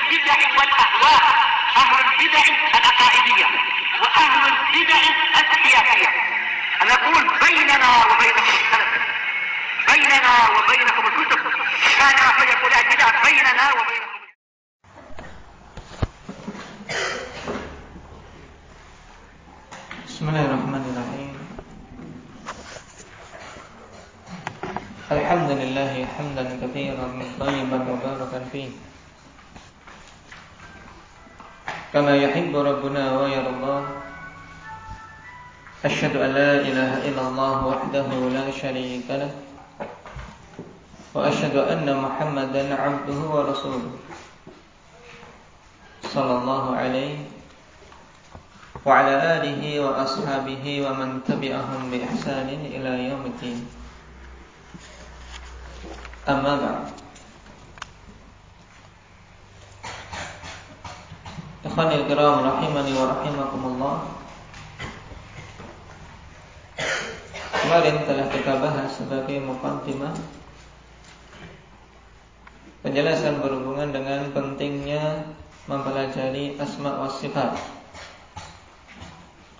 البدع والأهواء، أهل البدع العقائدية وأهل البدع السياسية. أنا أقول بيننا وبينكم السلف، بيننا وبينكم الكتب، كان فيقول البدع بيننا وبينكم. Bismillahirrahmanirrahim. Alhamdulillah hamdan katsiran thayyiban mubarakan fihi kama yuhibbu rabbuna wa yarda. Asyhadu an la ilaha illallah wahdahu la syarika lah wa asyhadu anna Muhammadan 'abduhu wa rasuluh sallallahu alaihi wa ala alihi wa ashabihi wa man tabi'ahum bi ihsanin ila yaumiddin. Amma ba'd. Ikhwanil kiram rahimani wa rahimakumullah. Kemarin telah kita bahas sebagai muqaddimah penjelasan berhubungan dengan pentingnya mempelajari asma wa sifat.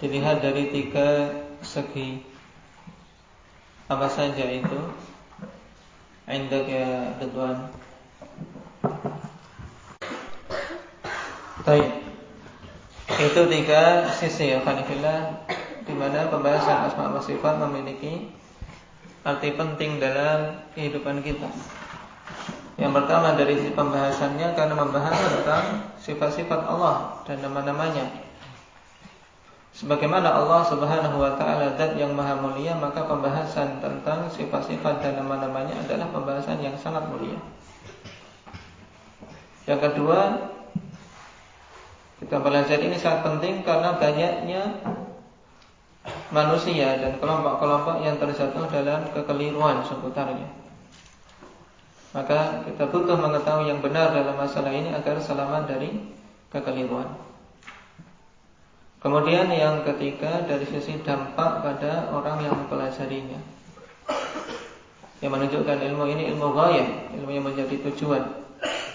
Dilihat dari 3 segi. Apa saja itu? Indak ya Ridwan. Baik. Itu 3 sisi ya Fanifillah, di mana pembahasan asma wa sifat memiliki arti penting dalam kehidupan kita. Yang pertama dari sisi pembahasannya karena membahas tentang sifat-sifat Allah dan nama-namanya. Sebagaimana Allah Subhanahu wa taala zat yang maha mulia, maka pembahasan tentang sifat-sifat dan nama-namanya adalah pembahasan yang sangat mulia. Yang kedua, kita belajar ini sangat penting karena banyaknya manusia dan kelompok-kelompok yang terjatuh dalam kekeliruan seputarnya. Maka kita butuh mengetahui yang benar dalam masalah ini agar selamat dari kekeliruan. Kemudian yang ketiga dari sisi dampak pada orang yang mempelajarinya, yang menunjukkan ilmu ini ilmu ghayah, ilmu yang menjadi tujuan.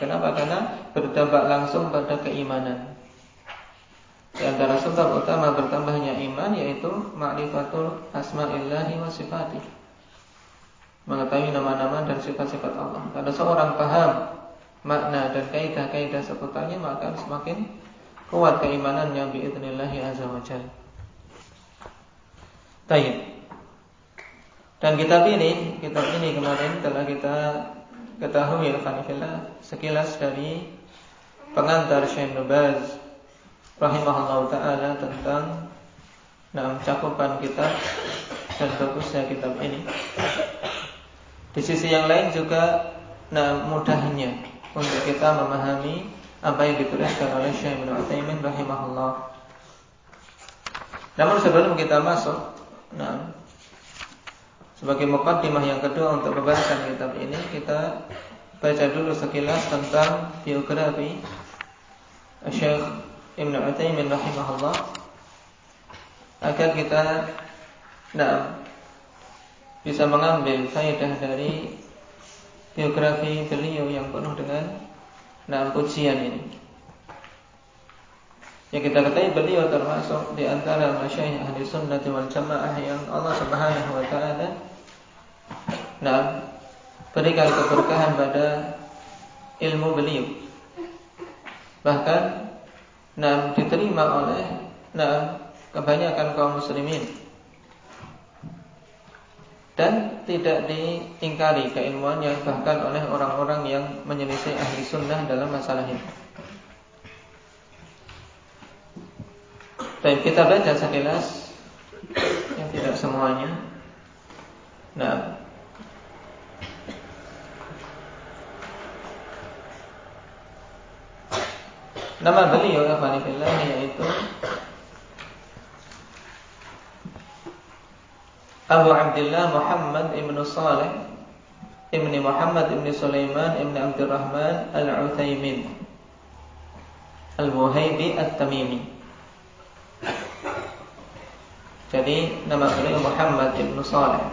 Kenapa? Karena berdampak langsung pada keimanan. Di antara sebab utama bertambahnya iman yaitu ma'rifatul asma'illahi wa sifatih, mengetahui nama-nama dan sifat-sifat Allah. Kalau seorang paham makna dan kaidah-kaidah seputarnya, maka semakin kuat keimanannya biidznillah azza wa jalla. Baik. Dan kitab ini kemarin telah kita ketahui alhamdulillah sekilas dari pengantar Syekh Ibnu Baz rahimahullah taala tentang cakupan kitab dan bagusnya kitab ini. Di sisi yang lain juga mudahnya untuk kita memahami apa yang dituliskan oleh Syekh Ibnu Utsaimin rahimahullah. Namun sebelum kita masuk, sebagai muqaddimah yang kedua untuk pembahasan kitab ini, kita baca dulu sekilas tentang biografi Syekh Ibnu Utsaimin rahimahullah agar kita bisa mengambil faedah dari biografi beliau yang penuh dengan pujian ini. Yang kita ketahui beliau termasuk di antara masyayikh ahli sunnah wal jamaah yang Allah Subhanahu wa taala berikan keberkahan pada ilmu beliau. Bahkan diterima oleh kebanyakan kaum muslimin dan tidak diingkari keilmuannya bahkan oleh orang-orang yang menyelisih ahli sunnah dalam masalah ini. Baik, kita baca sekilas yang tidak semuanya. Nama beliau yaitu Abu Abdullah Muhammad ibn Saleh ibn Muhammad ibn Sulaiman ibn Abdurrahman Al-Utsaimin Al-Muhaibi At-Tamimi. Jadi nama beliau Muhammad ibn Saleh.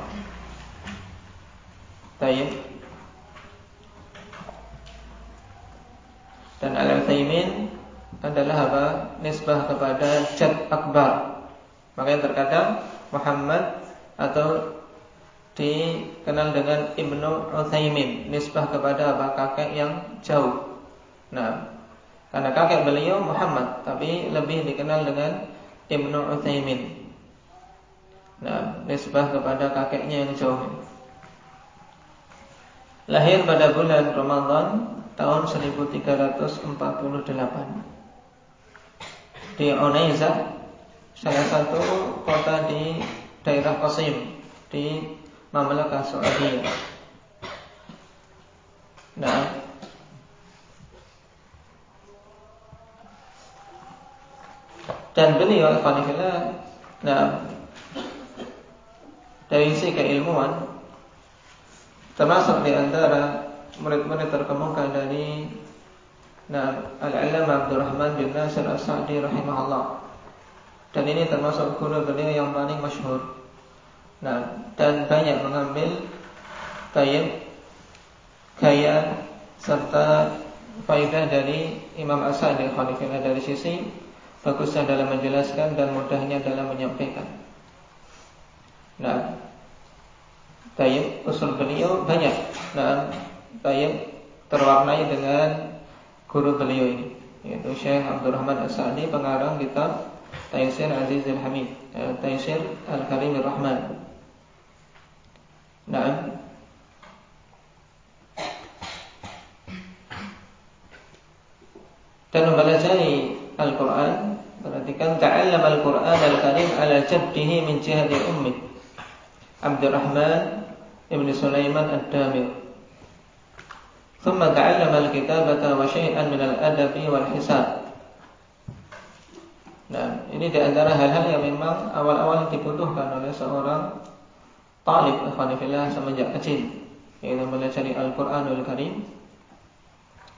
Baik. Dan Al-Utsaimin adalah apa? Nisbah kepada Jad Akbar. Makanya terkadang Muhammad atau dikenal dengan Ibnu Utsaimin, nisbah kepada apa? Kakek yang jauh. Nah, karena kakek beliau Muhammad, tapi lebih dikenal dengan Ibnu Utsaimin. Nah, nisbah kepada kakeknya yang jauh. Lahir pada bulan Ramadan tahun 1348 di Unayzah, salah satu kota di daerah Qasim di Mamlakah Saudi. Nah, dan beliau alhamdulillah, nah, dari sisi keilmuan termasuk di antara murid-murid terkemuka dari Al-Allamah Abdurrahman bin Nasir As-Sa'di rahimahullah. Dan ini termasuk guru beliau yang paling masyhur. Nah, dan banyak mengambil gaya serta faedah dari Imam As-Sa'di rahimahullah, dari sisi bagusnya dalam menjelaskan dan mudahnya dalam menyampaikan. Nah, usul beliau banyak. Nah, terwarnai dengan guru beliau ini, yaitu Syekh Abdurrahman As-Sa'di, pengarang kitab Taysir Azizil Hamid, Taysir Al-Karimir Rahman. Nah, dan mempelajari Al-Quran, perhatikan, ta'allam Al-Quran Al-Karim ala jaddihi min jihati ummi Abdurrahman ibn Sulaiman Ad-Damir. ثم تعلم الكتابة وشيئا من الأدب والحساب. Nah, ini di antara hal-hal yang memang awal-awal dibutuhkan oleh seorang talib ikhwanifillah semenjak kecil, yaitu mempelajari Al-Quranul Karim,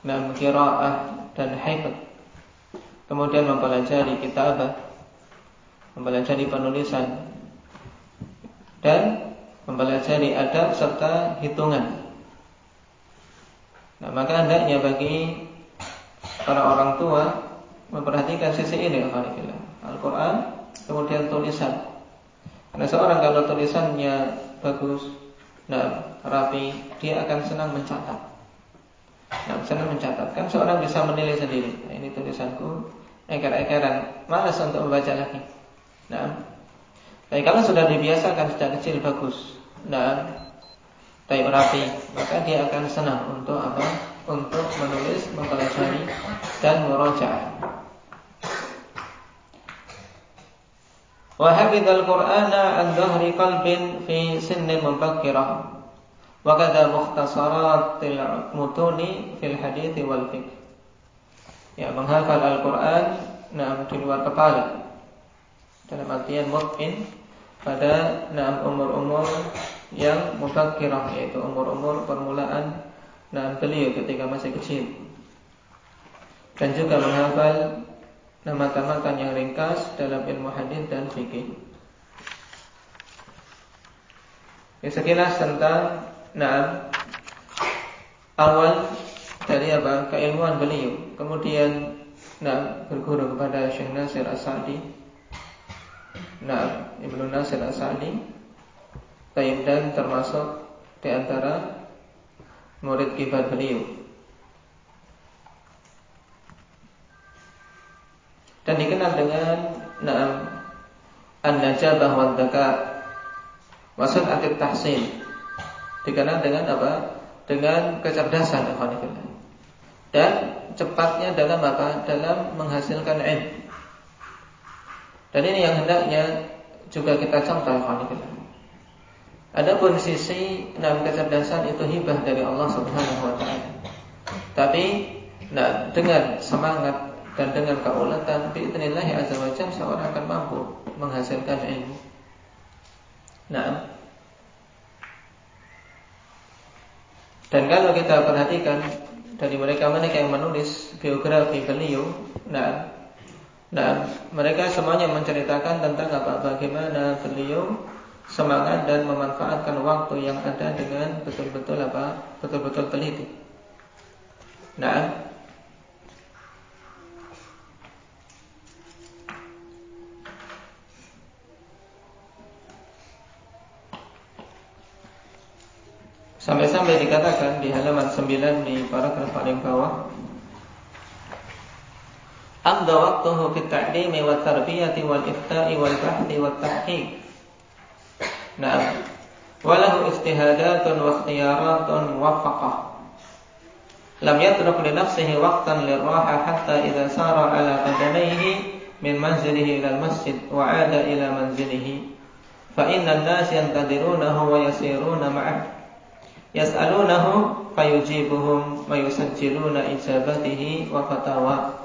dan qiraah dan hifdz. Kemudian mempelajari kitabah, mempelajari penulisan, dan mempelajari adab serta hitungan. Nah, maka hendaknya bagi para orang tua memperhatikan sisi ini, Al-Quran, kemudian tulisan. Karena seorang kalau tulisannya bagus, rapi, dia akan senang mencatat. Nah, senang mencatat. Kan seorang bisa menilai sendiri. Nah, ini tulisanku eker-ekeran, malas untuk membaca lagi. Nah, tapi kalau sudah dibiasakan sejak kecil bagus, rapi, maka dia akan senang untuk apa? Untuk menulis, mempelajari, dan murajaah. Wa hafidhal Qur'ana an dhahri qalbin fi sinnin mubakkirah. Wa kadza mukhtasaratil mutuni fil hadits wal fiqh. Ya, menghafal Al-Quran di luar kepala, dalam artian mutqin, pada umur-umur yang mubakkirah, yaitu umur-umur permulaan beliau ketika masih kecil. Dan juga menghafal matan-matan yang ringkas dalam ilmu hadis dan fikih. Sekilas tentang awal dari keilmuan beliau. Kemudian berguru kepada Syekh Nasir As-Sa'di, Ibnu Nasir As-Sa'di, dan termasuk di antara murid kibar beliau. Dan dikenal dengan an-najabah wa dzaka wa sur'atut tahsin. Dikenal dengan apa? Dengan kecerdasan, dan cepatnya dalam apa? Dalam menghasilkan ilmu. Dan ini yang hendaknya juga kita contoh, Adapun sisi kecerdasan itu hibah dari Allah Subhanahu wa taala. Tapi dengan semangat dan dengan keulatan biidznillah azza wa jalla seorang akan mampu menghasilkan ilmu. Dan kalau kita perhatikan dari mereka-mereka yang menulis biografi beliau, mereka semuanya menceritakan tentang bagaimana beliau semangat dan memanfaatkan waktu yang ada dengan betul-betul teliti. sampai dikatakan di halaman 9 di paragraf paling bawah, amda waqtuhu fit ta'limi wat tarbiyati wal ifta'i wal bahthi wat tahqiq. Na'am. Walahu istihadatun wa ikhtiyaratun muwaffaqah. Lam yatruk li nafsihi waqtan liraha hatta idza sara ala qadamayhi min manzilihi ila al-masjid wa 'ada ila manzilihi. Fa inna an-nas yantadirunahu wa yasiruna ma'ah. Yas'alunahu fayujibuhum wa yusajjiluna ijabatihi wa fatawa.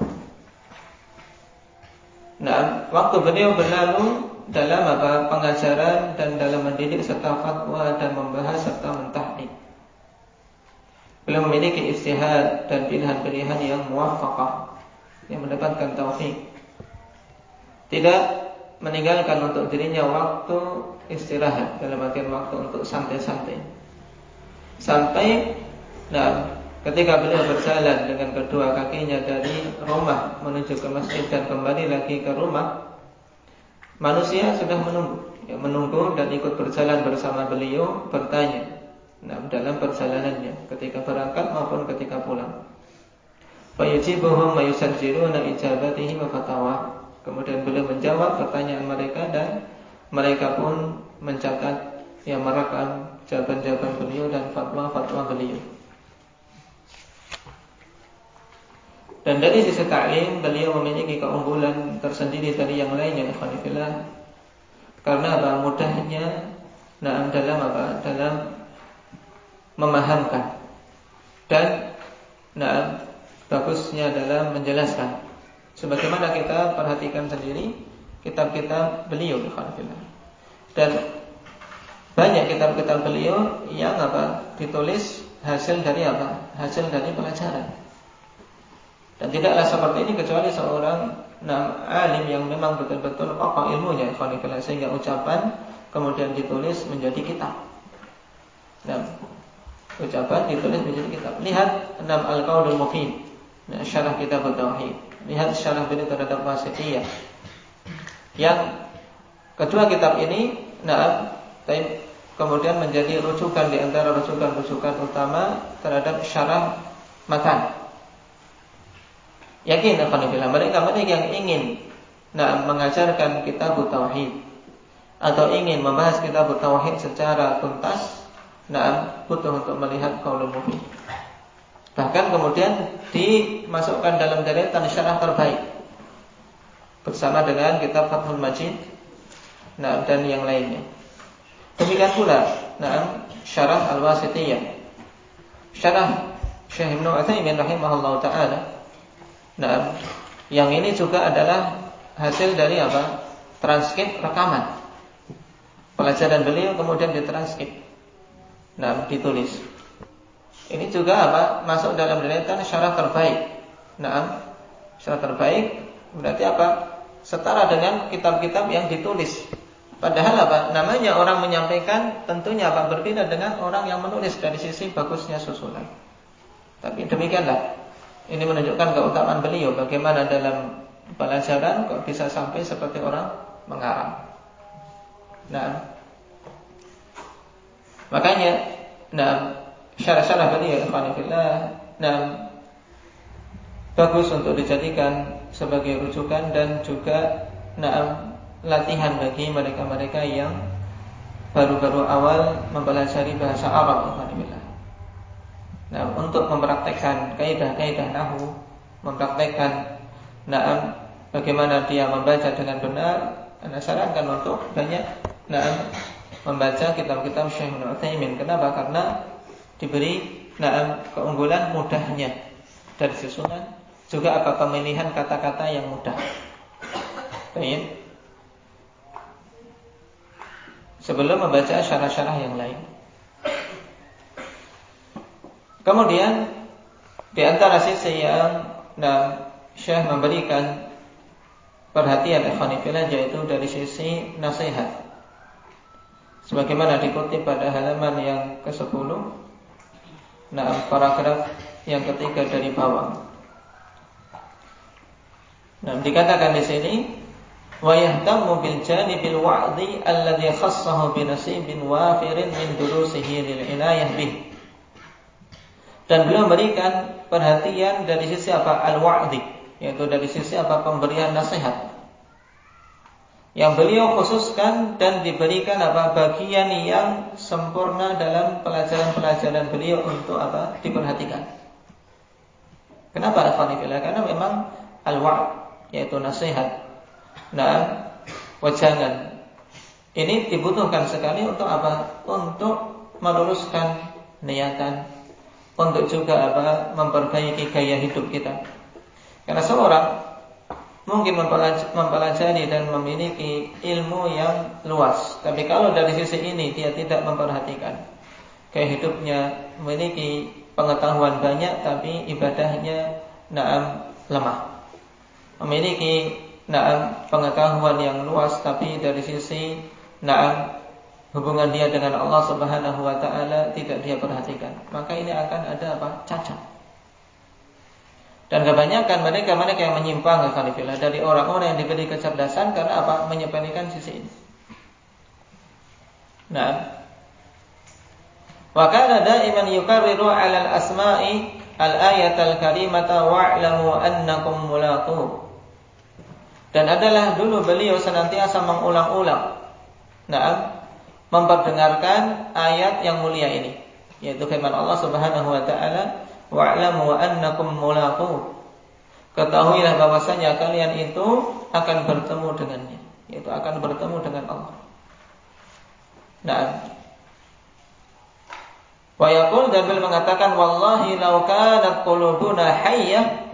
Nah, waktu beliau berlalu dalam pengajaran dan dalam mendidik serta fatwa dan membahas serta mentahqiq. Beliau memiliki ijtihad dan pilihan-pilihan yang muwaffaqah, yang mendapatkan taufik. Tidak meninggalkan untuk dirinya waktu istirahat, dalam artian waktu untuk santai-santai. Sampai ketika beliau berjalan dengan kedua kakinya dari rumah menuju ke masjid dan kembali lagi ke rumah, manusia sudah menunggu dan ikut berjalan bersama beliau, bertanya dalam perjalanannya ketika berangkat maupun ketika pulang. Fayujibuhum wa yusajjiluna ijabatihi wa fatawa. Kemudian beliau menjawab pertanyaan mereka dan mereka pun mencatat yang merekam jawaban-jawaban beliau dan fatwa-fatwa beliau. Dan dari sisi ta'lim, beliau memiliki keunggulan tersendiri dari yang lainnya, ikhwanifillah. Karena mudahnya dalam memahamkan dan bagusnya dalam menjelaskan. Sebagaimana kita perhatikan sendiri kitab-kitab beliau, ikhwanifillah. Dan banyak kitab-kitab beliau yang ditulis hasil dari hasil dari pelajaran. Dan tidaklah seperti ini kecuali seorang alim yang memang betul-betul kokoh ilmunya, ikhwanifillah, sehingga ucapan kemudian ditulis menjadi kitab. Ucapan ditulis menjadi kitab. Lihat Al-Qaulul Mufid, syarah kitab Tauhid. Lihat syarah beliau terhadap Wasithiyah. Yang kedua kitab ini kemudian menjadi rujukan di antara rujukan-rujukan utama terhadap syarah matan. Yakin alhamdulillah mereka yang ingin mengajarkan kitab tauhid atau ingin membahas kitab tauhid secara tuntas, butuh untuk melihat Qaulul Mufid. Bahkan kemudian dimasukkan dalam deretan syarah terbaik bersama dengan kitab Fathul Majid dan yang lainnya. Demikian pula syarah Al-Wasithiyah, syarah Syekh Ibnu Utsaimin rahimahullahu taala. Yang ini juga adalah hasil dari transkrip rekaman pelajaran beliau kemudian ditranskrip, ditulis. Ini juga masuk dalam deretan syarah terbaik. Syarah terbaik berarti setara dengan kitab-kitab yang ditulis. Padahal namanya orang menyampaikan tentunya berbeda dengan orang yang menulis dari sisi bagusnya susunan. Tapi demikianlah. Ini menunjukkan keutamaan beliau, bagaimana dalam pelajaran kok bisa sampai seperti orang mengarang. Makanya syarah-syarah beliau ikhwanifillah bagus untuk dijadikan sebagai rujukan dan juga latihan bagi mereka-mereka yang baru-baru awal mempelajari bahasa Arab, ikhwanifillah. Untuk mempraktekkan kaidah-kaidah nahwu, mempraktekkan bagaimana dia membaca dengan benar, Anda sarankan untuk banyak membaca kitab-kitab Syekh Ibnu Utsaimin. Kenapa? Karena diberi keunggulan mudahnya dari susunan, juga pemilihan kata-kata yang mudah. Baik. Sebelum membaca syarah-syarah yang lain. Kemudian di antara sisi yang Syekh memberikan perhatian ikhwanifillah yaitu dari sisi nasihat. Sebagaimana dikutip pada halaman yang ke-10, paragraf yang ketiga dari bawah. Dikatakan di sini, wa yahtammu bil janibil wa'dhi alladhi khassahu bi nasibin wafirin min durusihi lil inayah bih. Dan beliau memberikan perhatian dari sisi apa? Al-wa'di, yaitu dari sisi apa? Pemberian nasihat. Yang beliau khususkan dan diberikan apa? Bagian yang sempurna dalam pelajaran-pelajaran beliau untuk apa? Diperhatikan. Kenapa al-Fanifillah? Karena memang al-wa'd, yaitu nasihat, wajangan, ini dibutuhkan sekali untuk apa? Untuk meluruskan niatan, untuk juga apa? Memperbaiki gaya hidup kita. Karena seorang mungkin mempelajari dan memiliki ilmu yang luas, tapi kalau dari sisi ini dia tidak memperhatikan gaya hidupnya, memiliki pengetahuan banyak tapi ibadahnya lemah, memiliki pengetahuan yang luas tapi dari sisi hubungan dia dengan Allah Subhanahu wa taala tidak dia perhatikan, maka ini akan ada apa? Cacat. Dan kebanyakan mereka yang menyimpang dari orang-orang yang diberi kecerdasan karena apa? Menyepelekan sisi ini. Wa kana daiman yukarriru 'ala al-asma'i al-ayat al-karimata wa'lamu annakum mulaqu. Dan adalah dulu beliau senantiasa mengulang-ulang memperdengarkan ayat yang mulia ini, yaitu firman Allah Subhanahu wa taala, wa'lamu annakum mulaqu. Ketahuilah bahwasanya kalian itu akan bertemu dengannya, yaitu akan bertemu dengan Allah. Wa yaqul, dan beliau mengatakan, wallahi law kanat qulubuna hayyah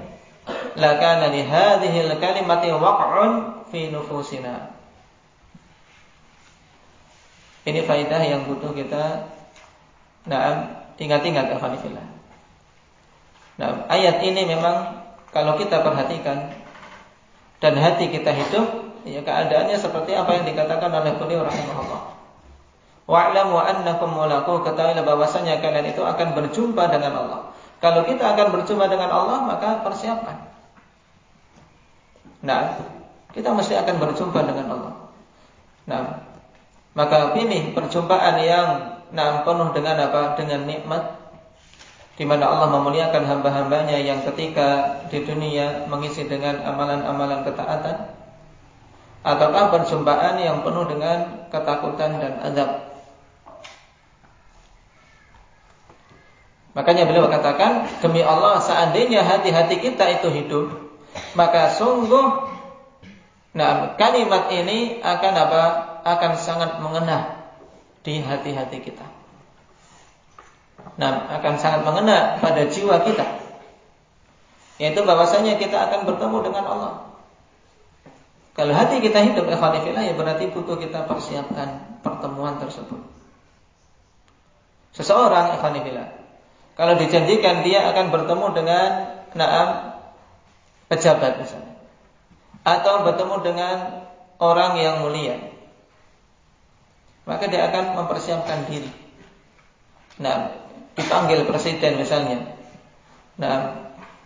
lakana li hadhihi al-kalimati waq'un fi nufusina. Ini faedah yang butuh kita ingat-ingat akhwanillah. Ayat ini memang kalau kita perhatikan dan hati kita hidup, ya keadaannya seperti apa yang dikatakan oleh beliau rahimahullah. Wa'lamu annakum mulaqu, ketahuilah bahwasanya kalian itu akan berjumpa dengan Allah. Kalau kita akan berjumpa dengan Allah, maka persiapkan. Kita mesti akan berjumpa dengan Allah. Maka pilih perjumpaan yang penuh dengan apa? Dengan nikmat, di mana Allah memuliakan hamba-hambanya yang ketika di dunia mengisi dengan amalan-amalan ketaatan, ataukah perjumpaan yang penuh dengan ketakutan dan azab. Makanya beliau katakan, demi Allah, seandainya hati-hati kita itu hidup, maka sungguh kalimat ini akan apa? Akan sangat mengena di hati-hati kita. Akan sangat mengena pada jiwa kita, yaitu bahwasanya kita akan bertemu dengan Allah. Kalau hati kita hidup ikhwanifillah, ya berarti butuh kita persiapkan pertemuan tersebut. Seseorang ikhwanifillah, kalau dijanjikan dia akan bertemu dengan pejabat misalnya, atau bertemu dengan orang yang mulia, maka dia akan mempersiapkan diri. Dipanggil presiden misalnya,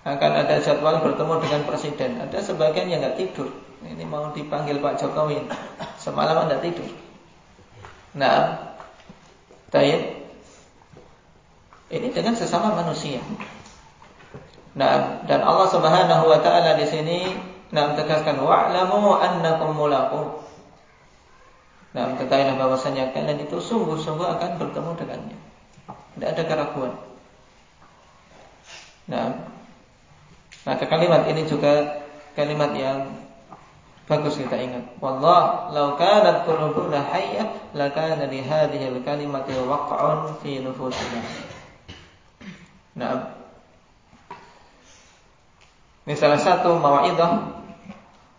akan ada jadwal bertemu dengan presiden. Ada sebagian yang nggak tidur. Ini mau dipanggil Pak Jokowi, semalam nggak tidur. Ini dengan sesama manusia. Dan Allah Subhanahu wa taala di sini tegaskan, wa'lamu annakum mulaqu. Ketahuilah bahwasanya kalian itu sungguh-sungguh akan bertemu dengannya. Tidak ada keraguan. Maka kalimat ini juga kalimat yang bagus kita ingat. Wallah, law kanat qulubuna hayyah lakana li hadhihi al-kalimati waq'un fi nufusina. Ini salah satu mau'izah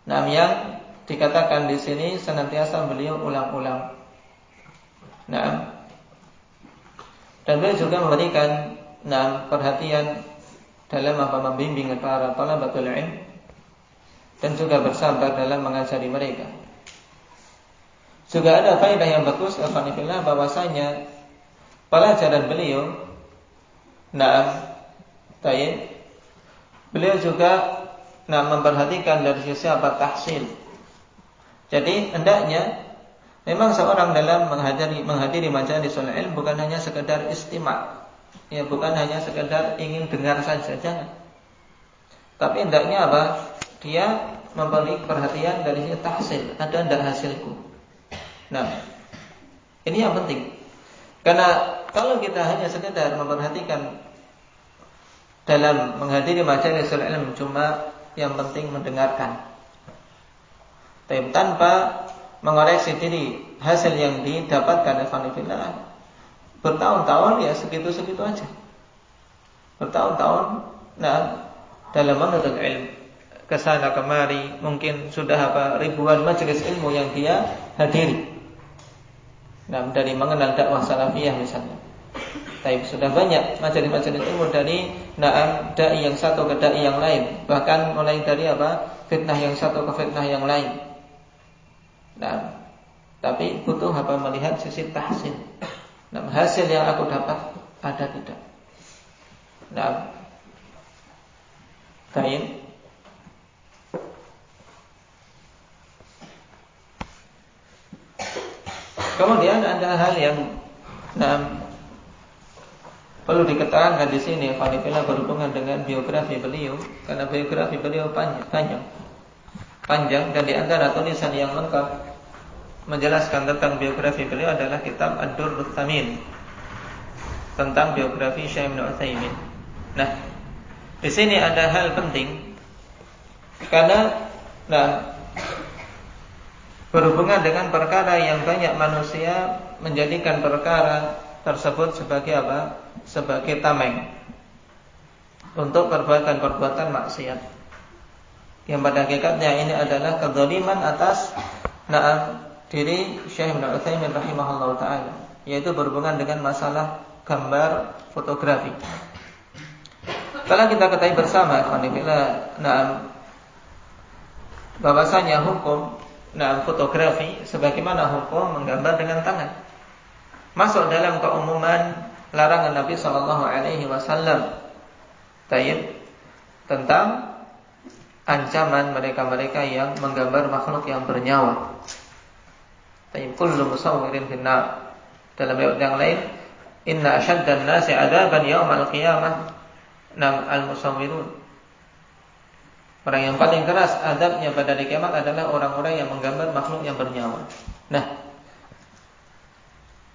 yang dikatakan di sini senantiasa beliau ulang-ulang. Dan beliau juga memberikan perhatian dalam membimbing para thalabatul ilm dan juga bersabar dalam mengajari mereka. Juga ada faedah yang bagus alhamdulillah bahwasanya pelajaran beliau beliau juga memperhatikan dari sisi apa? Tahsil. Jadi hendaknya memang seorang dalam menghadiri majalisul ilm bukan hanya sekedar istima', Ya, bukan hanya sekedar ingin dengar saja, jangan. Tapi hendaknya apa? Dia memberi perhatian dari sisi tahsil, ada ndak hasilku. Nah, ini yang penting. Karena kalau kita hanya sekedar memperhatikan dalam menghadiri majalisul ilm cuma yang penting mendengarkan, tapi tanpa mengoreksi diri hasil yang didapatkan alhamdulillah, bertahun-tahun ya segitu-segitu aja. Bertahun-tahun dalam menuntut ilmu, kesana kemari, mungkin sudah ribuan majelis ilmu yang dia hadiri. Dari mengenal dakwah salafiyah misalnya. Tapi sudah banyak majelis-majelis ilmu dari dai yang satu ke dai yang lain, bahkan mulai dari fitnah yang satu ke fitnah yang lain. Tapi butuh melihat sisi tahsin. Hasil yang aku dapat ada tidak. Baik. Kemudian ada hal yang perlu diketahui di sini, Khalifillah, berhubungan dengan biografi beliau, karena biografi beliau panjang, dan di antara tulisan yang lengkap menjelaskan tentang biografi beliau adalah kitab Ad-Durrut Tsamin tentang biografi Syekh Ibnu Utsaimin. Nah, di sini ada hal penting karena berhubungan dengan perkara yang banyak manusia menjadikan perkara tersebut sebagai sebagai tameng untuk perbuatan-perbuatan maksiat, yang pada hakikatnya ini adalah kezaliman atas diri Syekh Ibnu Utsaimin rahimahullah ta'ala, yaitu berhubungan dengan masalah gambar fotografi. Kalau kita ketahui bersama bahwasanya hukum fotografi sebagaimana hukum menggambar dengan tangan masuk dalam keumuman larangan Nabi SAW tentang ancaman mereka-mereka yang menggambar makhluk yang bernyawa. Kullu musawwirin finnar. Dalam riwayat yang lain, inna asyaddan nasi 'adaban yaumal qiyamah al-musawwirun. Orang yang paling keras azabnya pada hari kiamat adalah orang-orang yang menggambar makhluk yang bernyawa. Nah,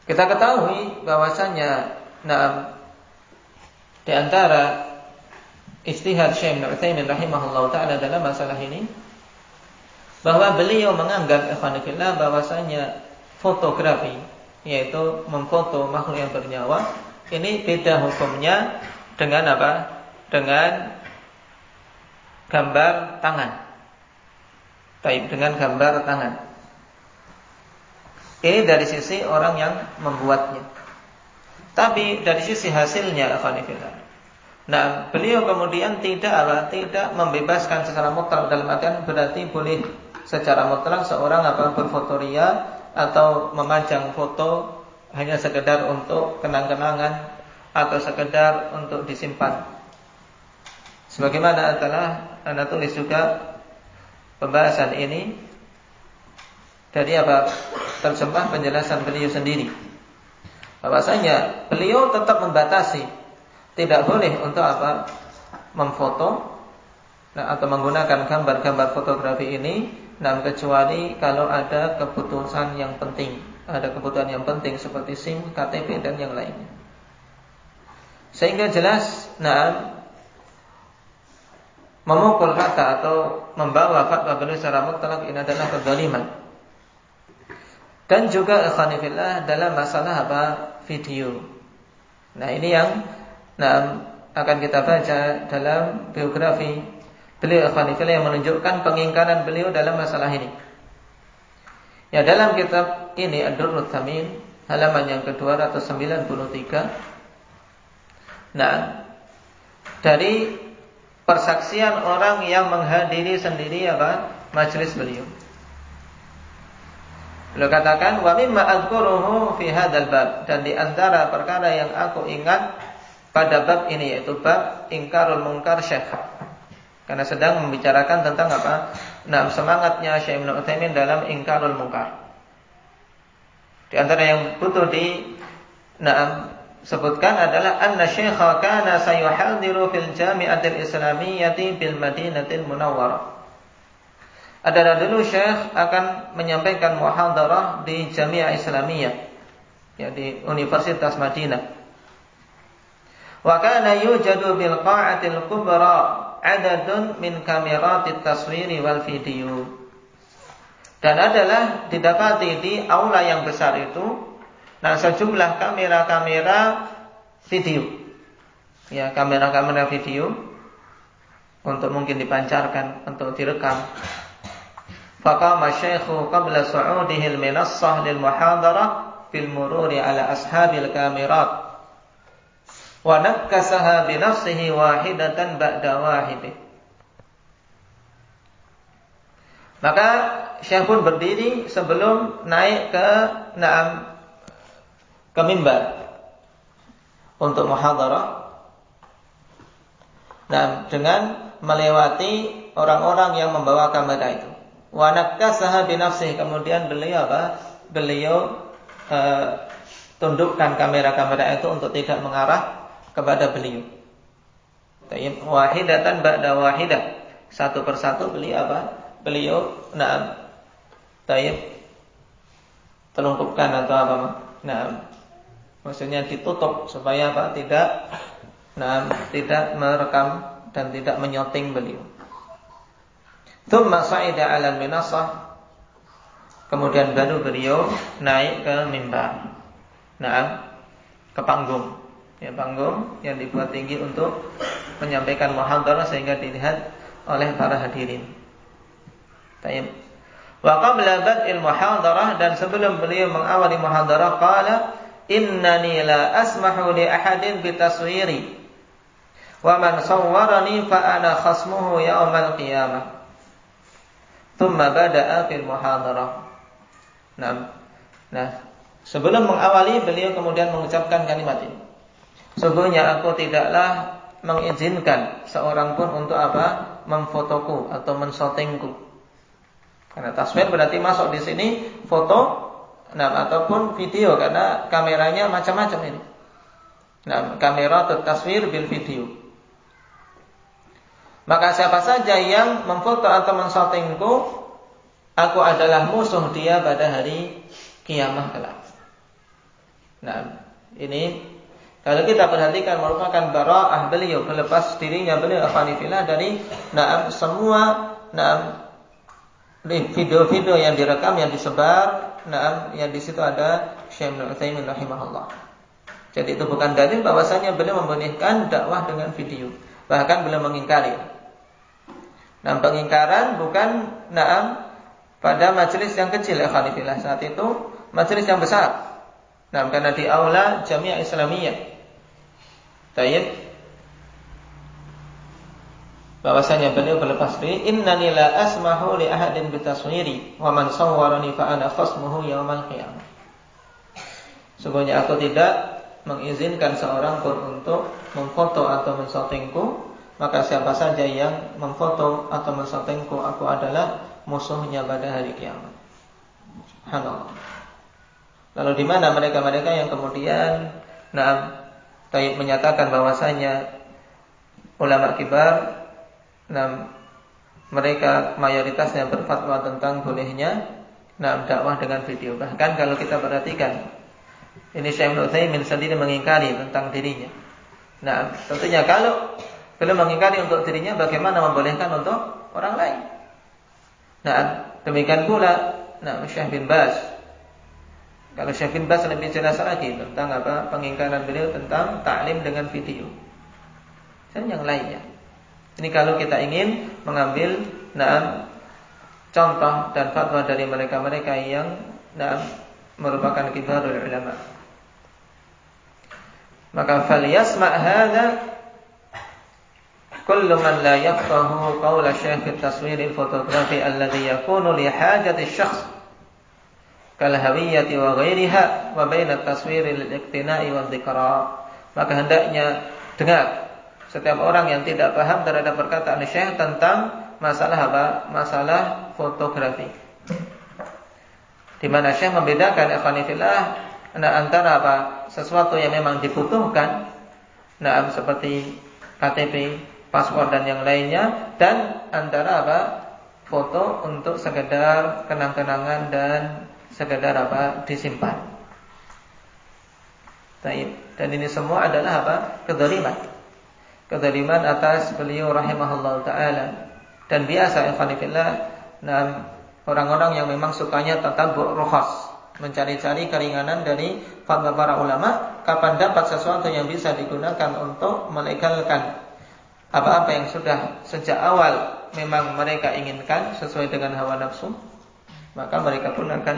kita ketahui bahwasanya di antara ijtihad Syekh Ibnu Utsaimin rahimahullah ta'ala dalam masalah ini, bahwa beliau menganggap ikhwanillah bahwasanya fotografi, yaitu memfoto makhluk yang bernyawa, ini beda hukumnya dengan dengan gambar tangan. Dengan gambar tangan. Ini dari sisi orang yang membuatnya. Tapi dari sisi hasilnya, beliau kemudian tidak membebaskan secara mutlak, dalam artian berarti boleh secara mutlak seorang berfotoria atau memajang foto hanya sekedar untuk kenang-kenangan atau sekedar untuk disimpan. Sebagaimana Anda tulis juga pembahasan ini dari terjemah penjelasan beliau sendiri. Bahwasanya beliau tetap membatasi, tidak boleh untuk memfoto atau menggunakan gambar-gambar fotografi ini, kecuali kalau ada kebutuhan yang penting, seperti SIM, KTP dan yang lainnya. Sehingga jelas, memukul kata atau membawa fatwa beliau secara mutlak ini adalah kezaliman. Dan juga ikhwanillah dalam masalah video. Nah, ini yang akan kita baca dalam biografi beliau ikhwanillah yang menunjukkan pengingkaran beliau dalam masalah ini. Ya, dalam kitab ini Ad-Durrut Tsamin halaman yang ke-293. Dari persaksian orang yang menghadiri sendiri majelis beliau. Beliau katakan, wa mimma adzkuruhu fi hadzal bab, dan di antara perkara yang aku ingat pada bab ini, yaitu bab ingkarul munkar Syekh. Karena sedang membicarakan tentang semangatnya Syekh Ibnu Utsaimin dalam ingkarul munkar. Di antara yang butuh sebutkan adalah anna syekha kana sayuhadiru fil jami'atil islamiyyati bil madinatil munawwarah. Adalah dulu Syekh akan menyampaikan muhadarah di Jami'ah Islamiyah, ya, di Universitas Madinah. Wa kana yujadu bil qa'atil kubra adadun min kameratit taswiri wal video. Dan adalah didapati di aula yang besar itu sejumlah kamera-kamera video. Ya, kamera-kamera video untuk mungkin dipancarkan, untuk direkam. Faqama syekhu qabla su'udihi al-minassah lil muhadarah fil mururi ala ashabil kamerat wa nakkasaha bi nafsihi wahidatan ba'da wahidih. Maka Syekh pun berdiri sebelum naik ke mimbar untuk muhadarah. Dengan melewati orang-orang yang membawa kamera itu. Wa nakkasaha bi nafsihi, kemudian beliau tundukkan kamera-kamera itu untuk tidak mengarah kepada beliau. Wahidatan ba'da wahidah, satu persatu beliau telungkupkan atau apa? Maksudnya ditutup supaya tidak merekam dan tidak menyoting beliau. Tsumma sa'ida 'ala al-minassah, kemudian baru beliau naik ke mimbar. Ke panggung. Ya, panggung yang dibuat tinggi untuk menyampaikan muhadarah sehingga dilihat oleh para hadirin. Tayyib. Wa qabla bad'il muhadarah, dan sebelum beliau mengawali muhadarah, qala innani la asmahu li ahadin bitaswiri wa man sawwarani fa ana khasmuhu yaumal qiyamah. Tsumma bada'a fil muhadarah. Sebelum mengawali beliau kemudian mengucapkan kalimat ini. Sesungguhnya aku tidaklah mengizinkan seorang pun untuk memfotoku atau menshottingku. Karena taswir berarti masuk di sini foto, ataupun video, karena kameranya macam-macam ini. Kamera atau taswir bil video. Maka siapa saja yang memfoto atau menshottingku, aku adalah musuh dia pada hari kiamat kelak. Ini kalau kita perhatikan merupakan bara'ah beliau, melepas dirinya beliau afanifillah dari semua video-video yang direkam, yang disebar, yang di situ ada Syekh Ibnu Utsaimin rahimahullah. Jadi itu bukan dalil bahwasanya beliau membolehkan dakwah dengan video. Bahkan beliau mengingkari. Pengingkaran bukan pada majelis yang kecil ya khalifillah, saat itu majelis yang besar. Karena di aula Jami'ah Islamiyah. Tayyib. Bahwasanya beliau berlepas diri, innani la asmahu li ahadin bitaswiri wa man sawwarani fa ana khasmuhu yaumal qiyamah. Sesungguhnya aku tidak mengizinkan seorang pun untuk memfoto atau menshottingku, maka siapa saja yang memfoto atau menshottingku, aku adalah musuhnya pada hari kiamat. Subhanallah. Lalu di mana mereka-mereka yang kemudian menyatakan bahwasanya ulama kibar, mereka mayoritasnya berfatwa tentang bolehnya dakwah dengan video. Bahkan kalau kita perhatikan, ini Syekh Ibnu Utsaimin sendiri mengingkari tentang dirinya. Tentunya kalau beliau mengingkari untuk dirinya, bagaimana membolehkan untuk orang lain? Demikian pula Syekh bin Baz. Kalau Syekh bin Baz lebih jelas lagi tentang pengingkaran beliau tentang ta'lim dengan video dan yang lainnya. Ini kalau kita ingin mengambil contoh dan fatwa dari mereka-mereka yang merupakan kibarul ulama. Maka falyasma' hadza kullu man la yafqahu qawla syekh at-taswir al-fotografi alladhi yakunu li hajati asy-syakhs kal hawiyyati wa ghairiha wa baina at-taswir lil-iqtina'i wa dzikra. Maka hendaknya dengar setiap orang yang tidak paham terhadap perkataan syekh tentang masalah masalah fotografi. Di mana syekh membedakan ikhwanifillah antara sesuatu yang memang dibutuhkan, nah seperti KTP, paspor dan yang lainnya, dan antara apa? Foto untuk sekedar kenang-kenangan dan sekedar apa? Disimpan. Dan ini semua adalah apa? Kedzaliman atas beliau rahimahullah taala. Dan biasa ikhwanillah, nah orang-orang yang memang sukanya tatabbu' rukhas, mencari-cari keringanan dari fatwa para ulama, kapan dapat sesuatu yang bisa digunakan untuk melegalkan apa-apa yang sudah sejak awal memang mereka inginkan sesuai dengan hawa nafsu, maka mereka pun akan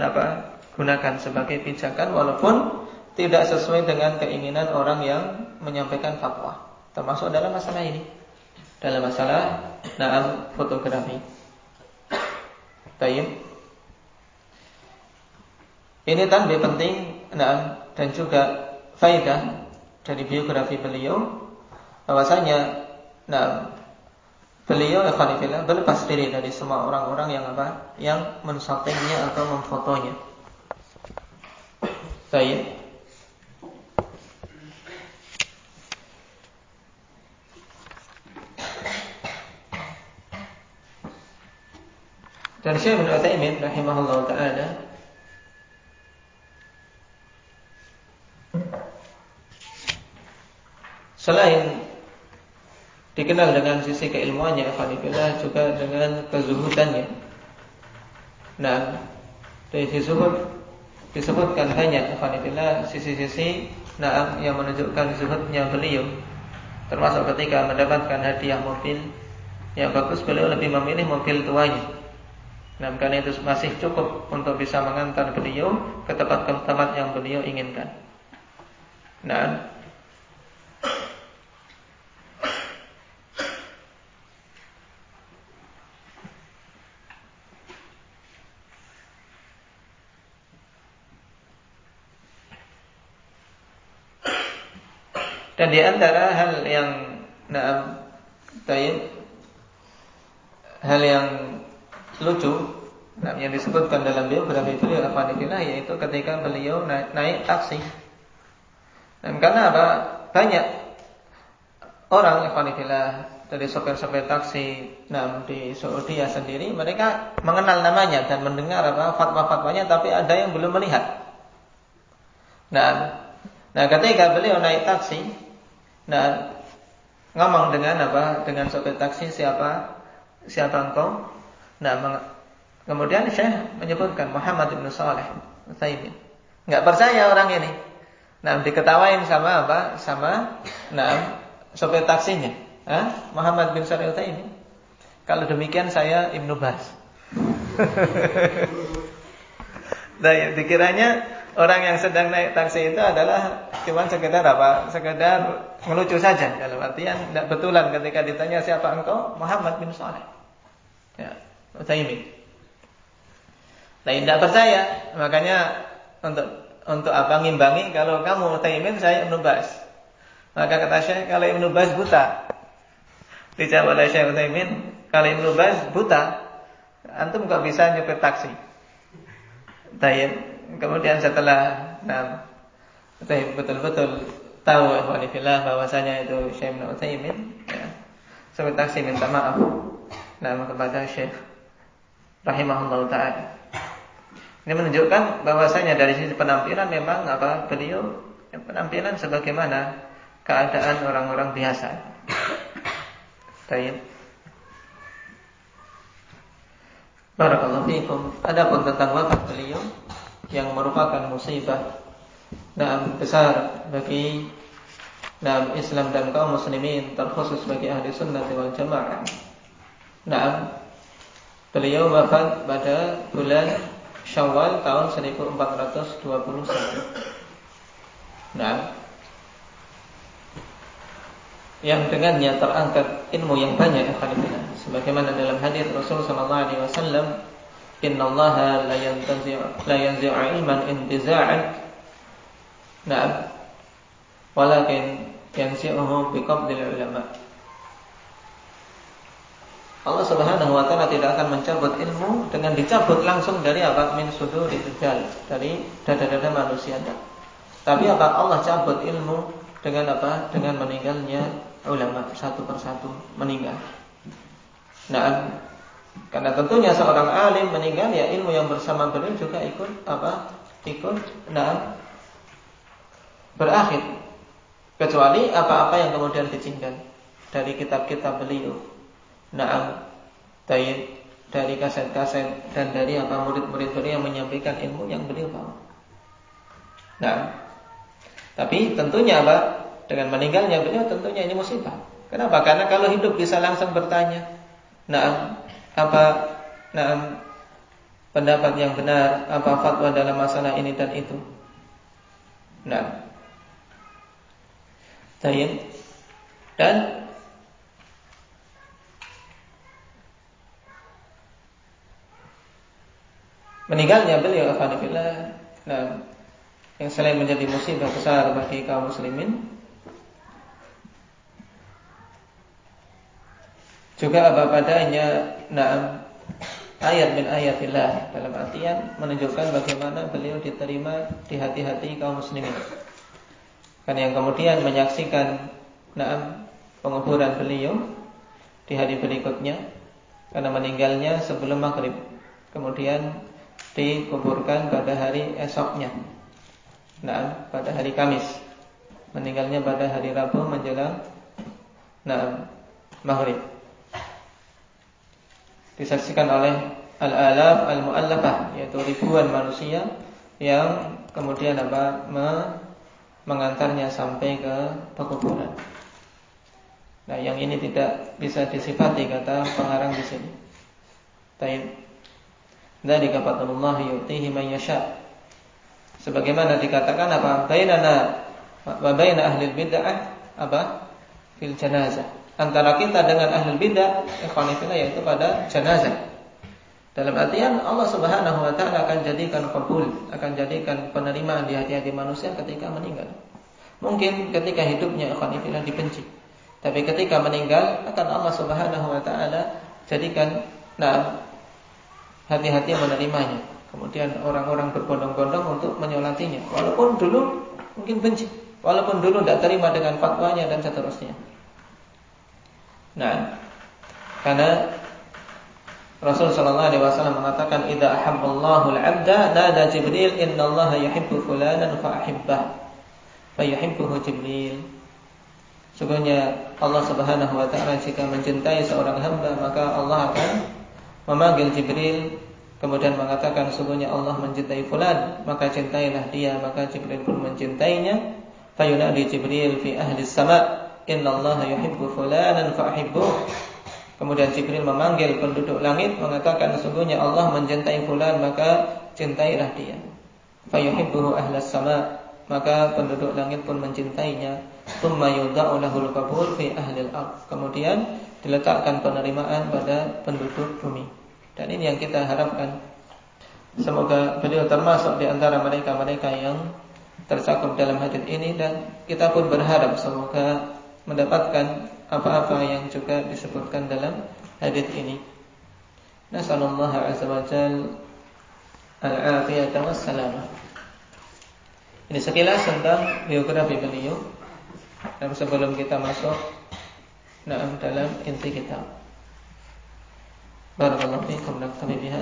gunakan sebagai pijakan walaupun tidak sesuai dengan keinginan orang yang menyampaikan fatwa. Termasuk dalam masalah ini, dalam masalah fotografi. Baik. Ini tanbih penting, dan juga faedah dari biografi beliau, bahwasanya beliau ikhwanillah berlepas diri dari semua orang-orang yang menshottingnya atau memfotonya. Baik. Dan Syekh Ibnu Utsaimin rahimahullah taala selain dikenal dengan sisi keilmuannya, alhamdulillah, juga dengan kezuhudannya. Nah, dari sisi zuhud disebutkan banyak, alhamdulillah, sisi-sisi yang menunjukkan zuhudnya beliau. Termasuk ketika mendapatkan hadiah mobil yang bagus, beliau lebih memilih mobil tuanya. Nah, karena itu masih cukup untuk bisa mengantar beliau ke tempat-tempat yang beliau inginkan. Nah, dan di antara hal yang hal yang lucu yang disebutkan dalam biografi beliau alhamdulillah, yaitu ketika beliau naik taksi. Dan karena apa? Banyak orang alhamdulillah dari sopir-sopir taksi di Saudi sendiri, mereka mengenal namanya dan mendengar fatwa-fatwanya, tapi ada yang belum melihat. Nah, ketika beliau naik taksi, ngomong dengan sopir taksi, siapa engkau? Kemudian Syekh menyebutkan Muhammad bin Shalih Utsaimin. Enggak percaya orang ini. Diketawain sama sopir taksinya. Muhammad bin Shalih Utsaimin. Kalau demikian saya Ibnu Baz. Dikiranya orang yang sedang naik taksi itu adalah cuma sekedar ngelucu saja. Dalam artian tidak betulan ketika ditanya siapa engkau, Muhammad bin Shalih Utsaimin. Tidak percaya, makanya untuk apa ngimbangi, kalau kamu Utsaimin, saya Ibnu Baz. Maka kata Syekh, kalau Ibnu Baz buta. Dijawab oleh Syekh Utsaimin, kalau Ibnu Baz buta, antum kok bisa nyupir taksi? Kemudian setelah betul-betul tahu bahwasanya itu Syekh Ibnu Utsaimin, supir taksi minta maaf kepada Syekh rahimahullah ta'ala. Ini menunjukkan bahwasanya dari sisi penampilan memang beliau penampilan sebagaimana keadaan orang-orang biasa. Baik. Barakallahu fiikum. Adapun tentang wafat beliau yang merupakan musibah besar bagi Islam dan kaum muslimin, terkhusus bagi ahli sunnah wal jamaah. Beliau wafat pada bulan Syawal tahun 1421. Yang dengannya terangkat ilmu yang banyak, sebagaimana dalam hadis Rasul sallallahu alaihi wasallam, innallaha la yanzi'u ilman intiza'an, walakin yanzi'uhu biqabdil ulama. Allah Subhanahu wa taala tidak akan mencabut ilmu dengan dicabut langsung dari min suduril rijal, dari dada-dada manusia. Tapi apa? Allah cabut ilmu dengan apa? Dengan meninggalnya ulama satu persatu meninggal. Nah, karena tentunya seorang alim meninggal, ya ilmu yang bersama beliau juga ikut apa? Ikut berakhir. Kecuali apa-apa yang kemudian ditinggal dari kitab-kitab beliau. Nah, dari kaset-kaset dan dari apa murid-murid beliau yang menyampaikan ilmu yang beliau bawa. Nah, tapi tentunya apa? Dengan meninggalnya beliau tentunya ini musibah. Kenapa? Karena kalau hidup bisa langsung bertanya, pendapat yang benar, apa fatwa dalam masalah ini dan itu. Nah, dan meninggalnya beliau alhamdulillah, yang selain menjadi musibah besar bagi kaum muslimin, juga apa padanya ayat min ayatillah, dalam artian menunjukkan bagaimana beliau diterima di hati-hati kaum muslimin. Karena yang kemudian menyaksikan penguburan beliau di hari berikutnya, karena meninggalnya sebelum maghrib, kemudian dikuburkan pada hari esoknya, pada hari Kamis, meninggalnya pada hari Rabu menjelang maghrib. Disaksikan oleh al-alaf al-mu'allafah, yaitu ribuan manusia yang kemudian mengantarnya sampai ke pekuburan. Nah, yang ini tidak bisa disifati kata pengarang di sini. Dzalika fadlullah yu'tihi man yasha. Sebagaimana dikatakan apa? Bainana wa baina ahli bid'ah fil janazah. Antara kita dengan ahli bid'ah yaitu pada janazah. Dalam artian Allah Subhanahu wa taala akan jadikan qabul, akan jadikan penerimaan di hati-hati manusia ketika meninggal. Mungkin ketika hidupnya ikhwanillah dibenci, tapi ketika meninggal akan Allah Subhanahu wa taala jadikan hati-hati menerimanya. Kemudian orang-orang berbondong-bondong untuk menyolatinya, walaupun dulu mungkin benci, walaupun dulu tidak terima dengan fatwanya dan seterusnya. Nah, karena Rasul sallallahu alaihi wasallam mengatakan, "Idza ahabballahu al-'abda nada Jibril innallaha yuhibbu fulanan fa ahibbah." Fa yuhibbuhu Jibril. Sungguhnya Allah Subhanahu wa taala jika mencintai seorang hamba, maka Allah akan memanggil Jibril, kemudian mengatakan sungguhnya Allah mencintai fulan, maka cintailah dia, maka Jibril pun mencintainya. Fa yunadi Jibril fi ahli as-sama', innallaha yuhibbu fulanan fa ahibbuh. Kemudian Jibril memanggil penduduk langit, mengatakan sesungguhnya Allah mencintai fulan, maka cintailah dia. Fa yuhibbuhu ahlas sama', maka penduduk langit pun mencintainya. Tsumma yudha'u lahul qabul fi ahlil ardh. Kemudian diletakkan penerimaan pada penduduk bumi. Dan ini yang kita harapkan. Semoga beliau termasuk di antara mereka-mereka yang tercakup dalam hadis ini, dan kita pun berharap semoga mendapatkan apa-apa yang juga disebutkan dalam hadis ini. Nasallallahu azza wa jalla al-afiyata wassalamah. Ini sekilas tentang biografi beliau. Dan sebelum kita masuk dalam inti kitab. Barakallahu fiikum, naktabi bihadza.